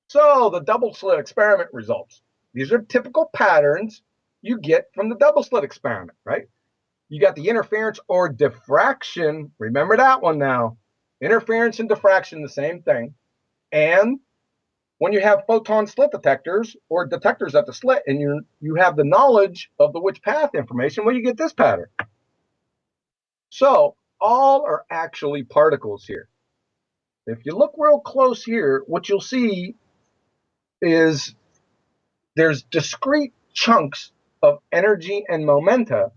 So the double slit experiment results. These are typical patterns you get from the double slit experiment, right? You got the interference or diffraction. Remember that one now. Interference and diffraction, the same thing. And when you have photon slit detectors or detectors at the slit and you have the knowledge of the which path information, well, you get this pattern. So all are actually particles here. If you look real close here, what you'll see is there's discrete chunks of energy and momenta,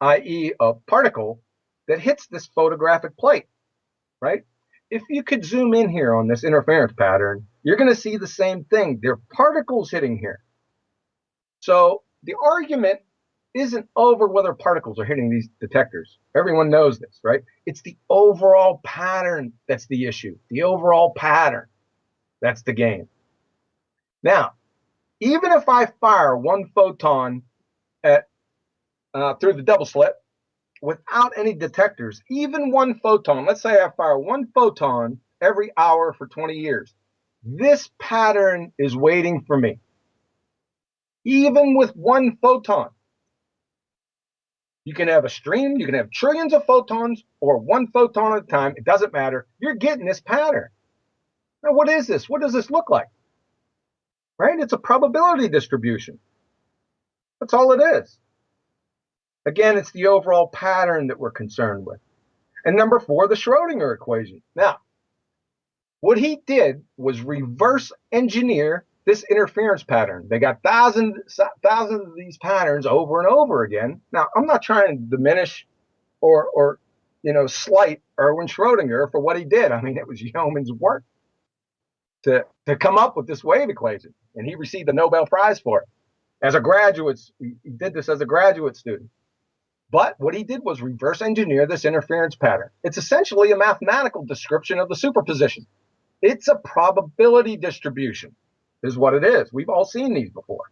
i.e. a particle, that hits this photographic plate, right? If you could zoom in here on this interference pattern, you're going to see the same thing. There are particles hitting here. So the argument isn't over whether particles are hitting these detectors. Everyone knows this, right? It's the overall pattern that's the issue. The overall pattern. That's the game. Now, even if I fire one photon at through the double slit without any detectors, even one photon, let's say I fire one photon every hour for 20 years, this pattern is waiting for me. Even with one photon. You can have a stream, you can have trillions of photons, or one photon at a time, it doesn't matter. You're getting this pattern. Now, what is this? What does this look like? Right? It's a probability distribution. That's all it is. Again, it's the overall pattern that we're concerned with. And number 4, the Schrodinger equation. Now, what he did was reverse engineer this interference pattern. They got thousands of these patterns over and over again. Now, I'm not trying to diminish or slight Erwin Schrodinger for what he did. I mean, it was yeoman's work to come up with this wave equation, and he received the Nobel Prize for it. As a graduate, he did this as a graduate student. But what he did was reverse engineer this interference pattern. It's essentially a mathematical description of the superposition. It's a probability distribution, is what it is. We've all seen these before.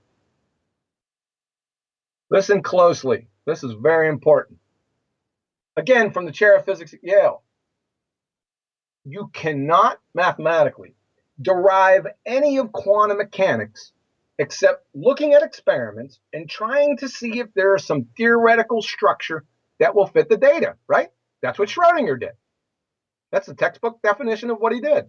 Listen closely. This is very important. Again, from the chair of physics at Yale, you cannot mathematically derive any of quantum mechanics except looking at experiments and trying to see if there is some theoretical structure that will fit the data, right? That's what Schrodinger did. That's the textbook definition of what he did.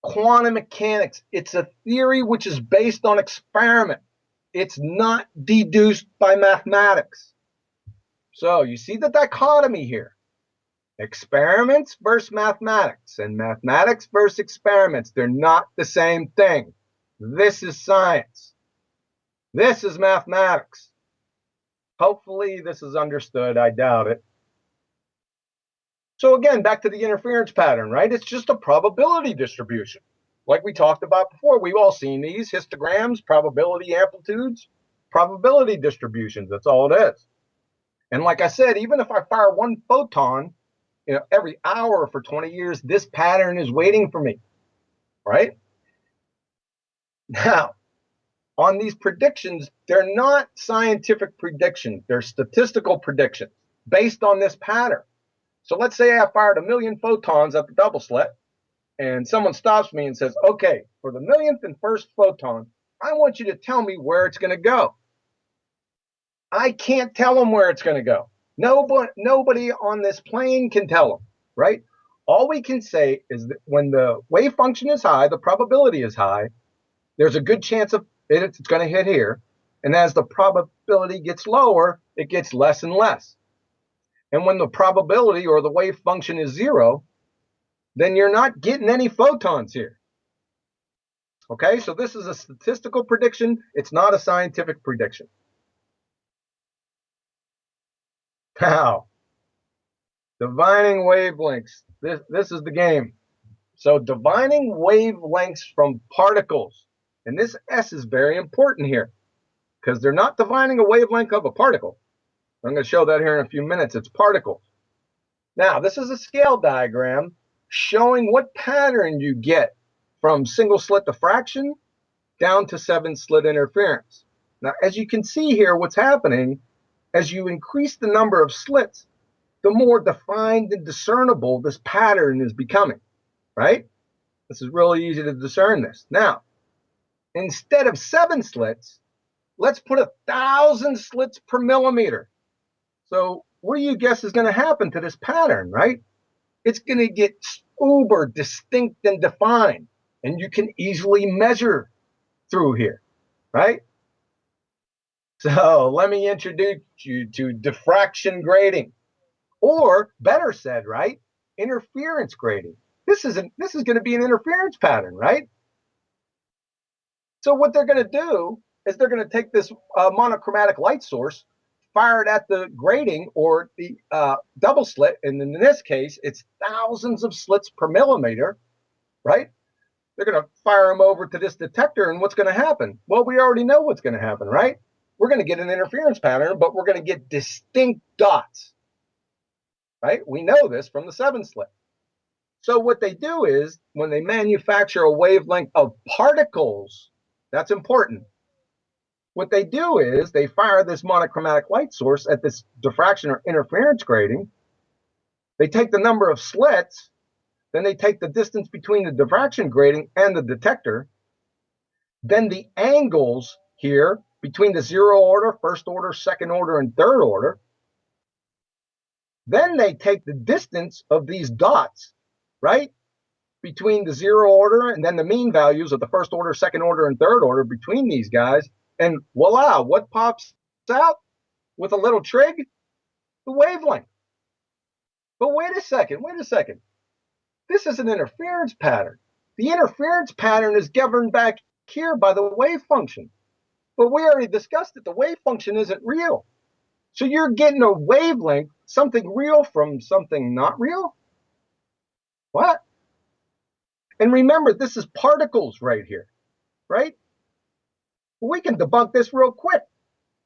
Quantum mechanics, it's a theory which is based on experiment. It's not deduced by mathematics. So you see the dichotomy here. Experiments versus mathematics, and mathematics versus experiments. They're not the same thing. This is science. This is mathematics. Hopefully this is understood. I doubt it. So again, back to the interference pattern, right? It's just a probability distribution. Like we talked about before, we've all seen these histograms, probability amplitudes, probability distributions. That's all it is. And like I said, even if I fire one photon, every hour for 20 years, this pattern is waiting for me, right? Now, on these predictions, they're not scientific predictions. They're statistical predictions based on this pattern. So let's say I fired 1 million photons at the double slit, and someone stops me and says, okay, for the millionth and first photon, I want you to tell me where it's going to go. I can't tell them where it's going to go. Nobody on this plane can tell them, right? All we can say is that when the wave function is high, the probability is high, there's a good chance of it's going to hit here. And as the probability gets lower, it gets less and less. And when the probability or the wave function is 0, then you're not getting any photons here. Okay, so this is a statistical prediction. It's not a scientific prediction. Now, divining wavelengths. This is the game. So divining wavelengths from particles. And this S is very important here because they're not divining a wavelength of a particle. I'm going to show that here in a few minutes. It's particles. Now, this is a scale diagram showing what pattern you get from single slit diffraction down to 7-slit interference. Now, as you can see here, what's happening, as you increase the number of slits, the more defined and discernible this pattern is becoming, right? This is really easy to discern this. Now, instead of 7 slits, let's put 1,000 slits per millimeter. So what do you guess is going to happen to this pattern, right? It's going to get uber distinct and defined, and you can easily measure through here, right? So let me introduce you to diffraction grading, or better said, right, interference grading. This is going to be an interference pattern, right? So what they're going to do is they're going to take this monochromatic light source, fire it at the grating or the double slit, and in this case, it's thousands of slits per millimeter, right? They're going to fire them over to this detector, and what's going to happen? Well, we already know what's going to happen, right? We're going to get an interference pattern, but we're going to get distinct dots, right? We know this from the 7 slit. So what they do is, when they manufacture a wavelength of particles, that's important. What they do is they fire this monochromatic light source at this diffraction or interference grating. They take the number of slits, then they take the distance between the diffraction grating and the detector, then the angles here between the 0 order, 1st order, 2nd order, and 3rd order. Then they take the distance of these dots, right, between the 0 order and then the mean values of the 1st order, 2nd order, and 3rd order between these guys. And voila, what pops out with a little trig? The wavelength. But wait a second. This is an interference pattern. The interference pattern is governed back here by the wave function. But we already discussed that the wave function isn't real. So you're getting a wavelength, something real from something not real? What? And remember, this is particles right here, right? We can debunk this real quick.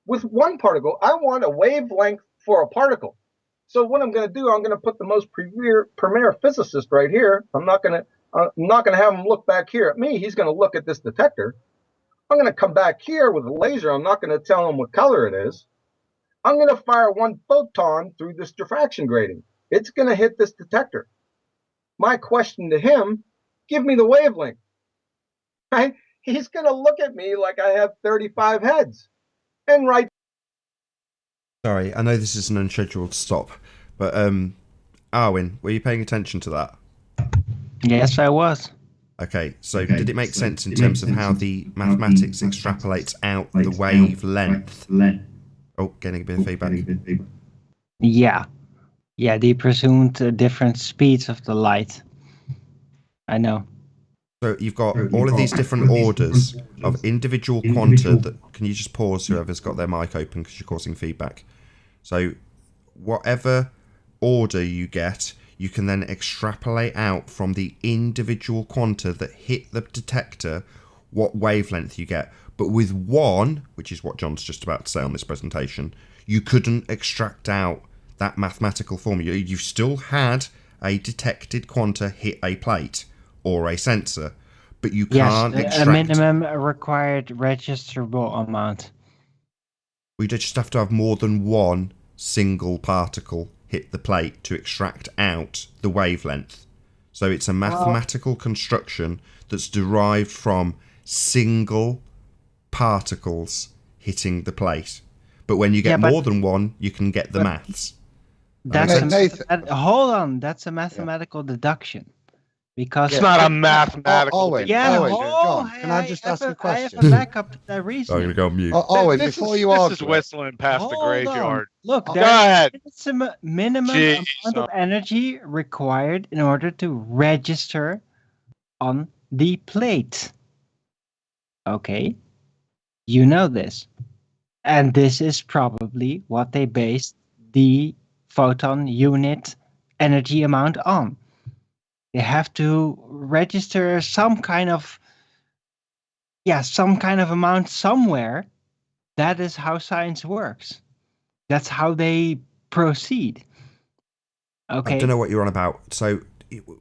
With one particle, I want a wavelength for a particle. So what I'm going to do, I'm going to put the most premier physicist right here. I'm not going to have him look back here at me. He's going to look at this detector. I'm going to come back here with a laser. I'm not going to tell him what color it is. I'm going to fire one photon through this diffraction grating. It's going to hit this detector. My question to him, give me the wavelength. Right? He's going to look at me like I have 35 heads. And right. Sorry, I know this is an unscheduled stop, but Arwin, were you paying attention to that? Yes, I was. Okay, so did it make sense in terms of how the mathematics extrapolates out the wavelength? Oh, getting a bit of feedback. Yeah. Yeah, they presumed different speeds of the light. I know. So you've got all of these different orders of individual quanta that, can you just pause whoever's got their mic open because you're causing feedback. So whatever order you get, you can then extrapolate out from the individual quanta that hit the detector what wavelength you get. But with one, which is what John's just about to say on this presentation, you couldn't extract out that mathematical formula. You still had a detected quanta hit a plate or a sensor, but you can't extract... a minimum required registerable amount. We just have to have more than one single particle hit the plate to extract out the wavelength. So it's a mathematical construction that's derived from single particles hitting the plate. But when you get more than one, you can get the maths. Hold on, that's a mathematical deduction. Because it's not a mathematical. John, can I just ask a question? I have a backup reason. I'm going to go on mute. Before you argue, this is whistling past the graveyard. Look, go ahead. It's a minimum amount of energy required in order to register on the plate. Okay, you know this. And this is probably what they based the photon unit energy amount on. They have to register some kind of amount somewhere. That is how science works. That's how they proceed. Okay. I don't know what you're on about. So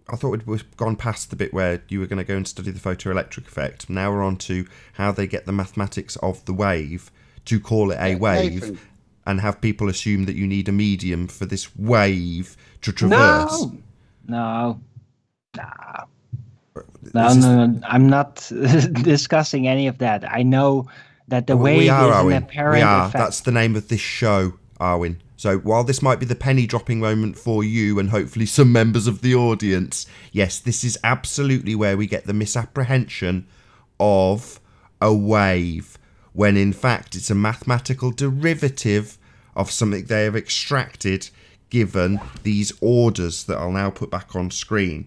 I thought we'd gone past the bit where you were going to go and study the photoelectric effect. Now we're on to how they get the mathematics of the wave to call it a wave, Nathan, and have people assume that you need a medium for this wave to traverse. No. No, I'm not discussing any of that. I know that the wave is an apparent effect. That's the name of this show, Arwin. So while this might be the penny dropping moment for you and hopefully some members of the audience, yes, this is absolutely where we get the misapprehension of a wave, when in fact it's a mathematical derivative of something they have extracted given these orders that I'll now put back on screen.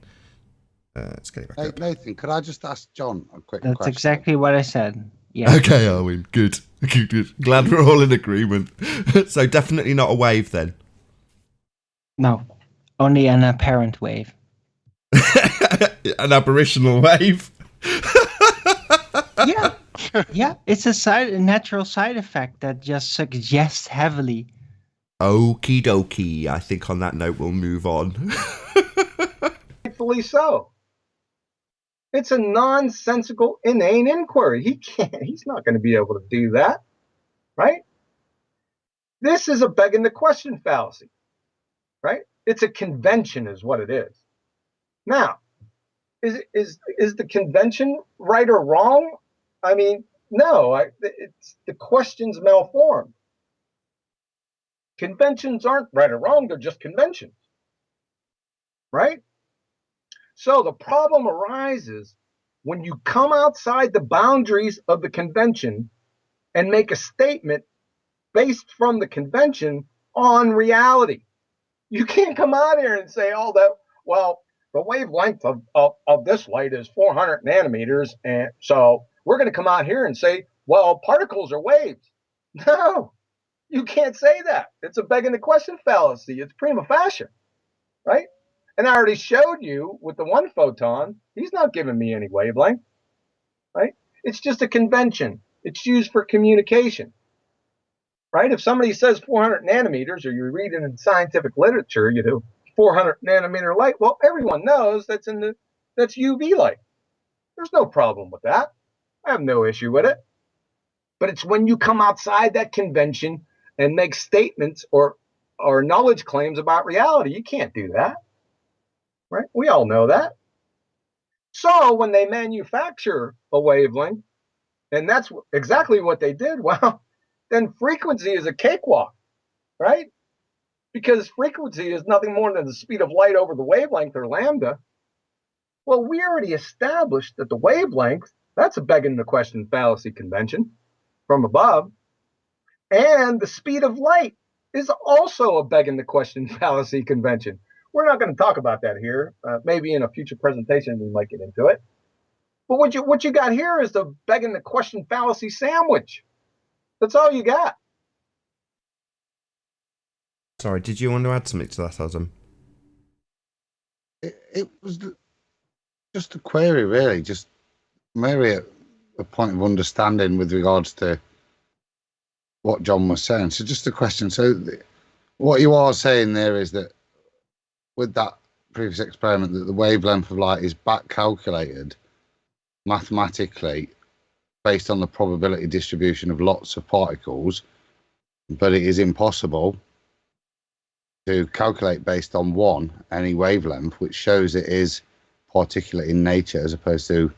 Let's get it back up. Nathan, could I just ask John a quick question? That's exactly what I said. Yeah. Okay, Arwin, good. Glad we're all in agreement. So definitely not a wave then. No, only an apparent wave. An apparitional wave. Yeah. It's a natural side effect that just suggests heavily. Okie dokie. I think on that note we'll move on. Rightfully so. It's a nonsensical, inane inquiry. He's not going to be able to do that, right? This is a begging the question fallacy, right? It's a convention is what it is. Now, is the convention right or wrong? I mean, no, the question's malformed. Conventions aren't right or wrong, they're just conventions, right? So the problem arises when you come outside the boundaries of the convention and make a statement based from the convention on reality. You can't come out here and say, the wavelength of this light is 400 nanometers, and so we're going to come out here and say, well, particles are waves. No, you can't say that. It's a begging the question fallacy. It's prima facie, right? And I already showed you with the one photon, he's not giving me any wavelength, right? It's just a convention. It's used for communication, right? If somebody says 400 nanometers, or you read it in scientific literature, 400 nanometer light, well, everyone knows that's UV light. There's no problem with that. I have no issue with it. But it's when you come outside that convention and make statements or knowledge claims about reality, you can't do that. Right? We all know that. So when they manufacture a wavelength, and that's exactly what they did, well, then frequency is a cakewalk, right? Because frequency is nothing more than the speed of light over the wavelength, or lambda. Well, we already established that the wavelength, that's a begging the question fallacy convention from above. And the speed of light is also a begging the question fallacy convention. We're not going to talk about that here. Maybe in a future presentation we might get into it. But what you got here is the begging the question fallacy sandwich. That's all you got. Sorry, did you want to add something to that, Adam? It was just a query, really. Just maybe a point of understanding with regards to what John was saying. So just a question. So what you are saying there is that with that previous experiment, that the wavelength of light is back calculated mathematically based on the probability distribution of lots of particles, but it is impossible to calculate based on any wavelength, which shows it is particulate in nature as opposed to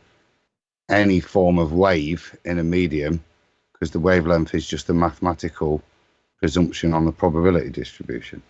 any form of wave in a medium, because the wavelength is just a mathematical presumption on the probability distribution.